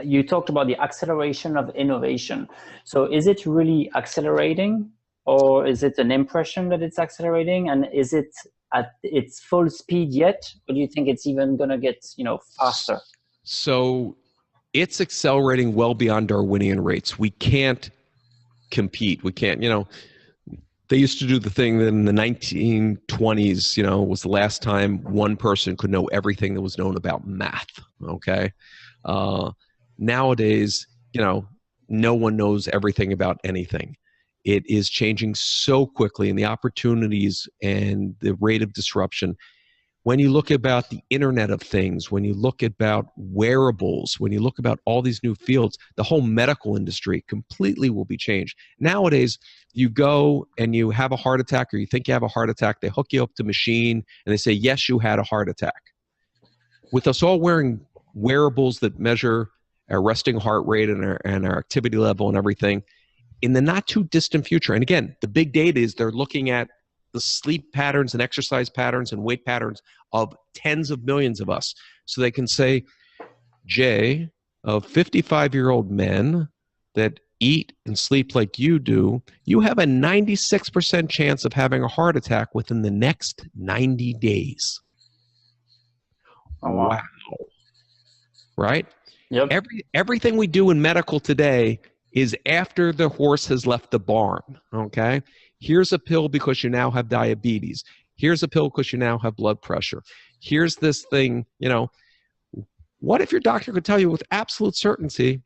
you talked about the acceleration of innovation. So is it really accelerating, or is it an impression that it's accelerating? And is it at its full speed yet, or do you think it's even going to get, faster? So it's accelerating well beyond Darwinian rates. We can't compete. We can't, they used to do the thing that in the 1920s, was the last time one person could know everything that was known about math. Okay. Nowadays, no one knows everything about anything. It is changing so quickly, and the opportunities and the rate of disruption. When you look about the Internet of Things, when you look about wearables, when you look about all these new fields, the whole medical industry completely will be changed. Nowadays, you go and you have a heart attack, or you think you have a heart attack, they hook you up to a machine, and they say, yes, you had a heart attack. With us all wearing wearables that measure our resting heart rate and our activity level and everything, in the not too distant future, and again, the big data is they're looking at the sleep patterns and exercise patterns and weight patterns of tens of millions of us. So they can say, Jay, of 55-year-old men that eat and sleep like you do, you have a 96% chance of having a heart attack within the next 90 days. Oh, wow. Right? Yep. Everything we do in medical today is after the horse has left the barn, okay? Here's a pill because you now have diabetes. Here's a pill because you now have blood pressure. Here's this thing, What if your doctor could tell you with absolute certainty,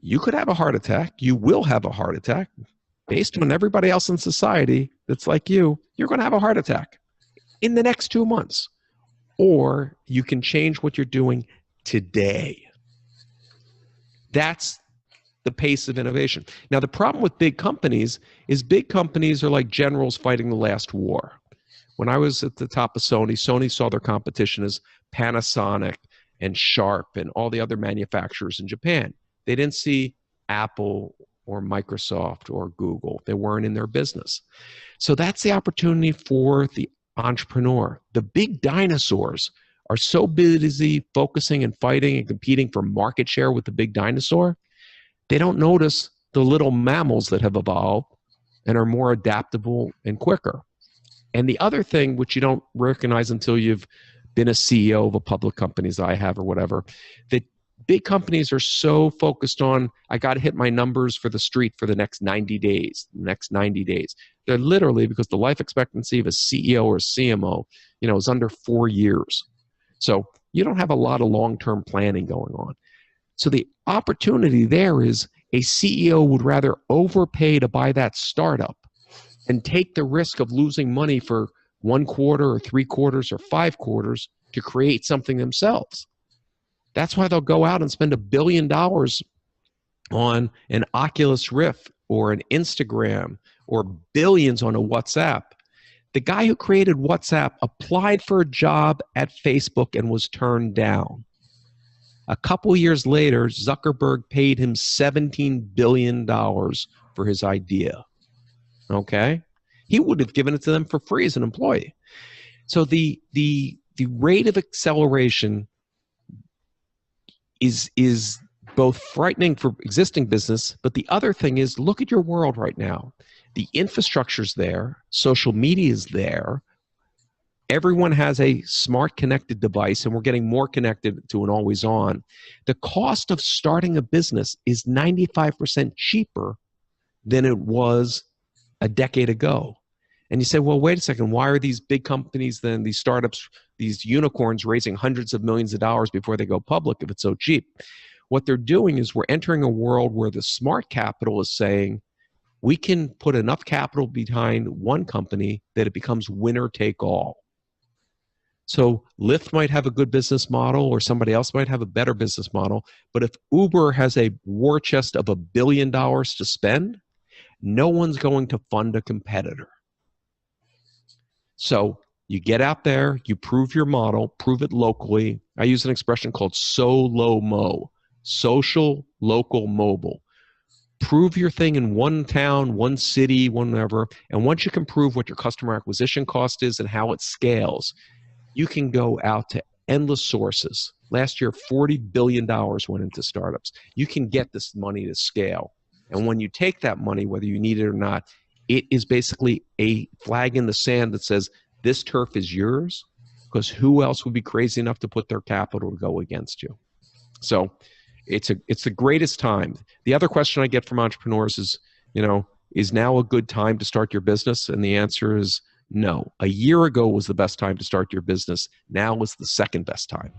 you could have a heart attack, you will have a heart attack, based on everybody else in society that's like you're going to have a heart attack in the next 2 months. Or you can change what you're doing today. That's the pace of innovation. Now, the problem with big companies is big companies are like generals fighting the last war. When I was at the top of Sony saw their competition as Panasonic and Sharp and all the other manufacturers in Japan. They didn't see Apple or Microsoft or Google. They weren't in their business. So that's the opportunity for the entrepreneur. The big dinosaurs are so busy focusing and fighting and competing for market share with the big dinosaur, they don't notice the little mammals that have evolved and are more adaptable and quicker. And the other thing, which you don't recognize until you've been a CEO of a public company, as I have or whatever, that big companies are so focused on, I got to hit my numbers for the street for the next 90 days, They're literally, because the life expectancy of a CEO or a CMO, is under 4 years. So you don't have a lot of long-term planning going on. So the opportunity there is a CEO would rather overpay to buy that startup and take the risk of losing money for 1 quarter or 3 quarters or 5 quarters to create something themselves. That's why they'll go out and spend $1 billion on an Oculus Rift or an Instagram or billions on a WhatsApp. The guy who created WhatsApp applied for a job at Facebook and was turned down. A couple years later, Zuckerberg paid him $17 billion for his idea. Okay? He would have given it to them for free as an employee. So the rate of acceleration is both frightening for existing business, but the other thing is, look at your world right now. The infrastructure's there, social media is there, everyone has a smart connected device, and we're getting more connected to an always on. The cost of starting a business is 95% cheaper than it was a decade ago. And you say, well, wait a second, why are these big companies then, these startups, these unicorns raising hundreds of millions of dollars before they go public if it's so cheap? What they're doing is we're entering a world where the smart capital is saying, we can put enough capital behind one company that it becomes winner take all. So Lyft might have a good business model, or somebody else might have a better business model, but if Uber has a war chest of $1 billion to spend, no one's going to fund a competitor. So you get out there, you prove your model, prove it locally. I use an expression called SOLO-MO, social, local, mobile. Prove your thing in one town, one city, whatever, and once you can prove what your customer acquisition cost is and how it scales, you can go out to endless sources. Last year, $40 billion went into startups. You can get this money to scale. And when you take that money, whether you need it or not, it is basically a flag in the sand that says, this turf is yours, because who else would be crazy enough to put their capital to go against you? So it's the greatest time. The other question I get from entrepreneurs is, is now a good time to start your business? And the answer is no. A year ago was the best time to start your business. Now is the second best time.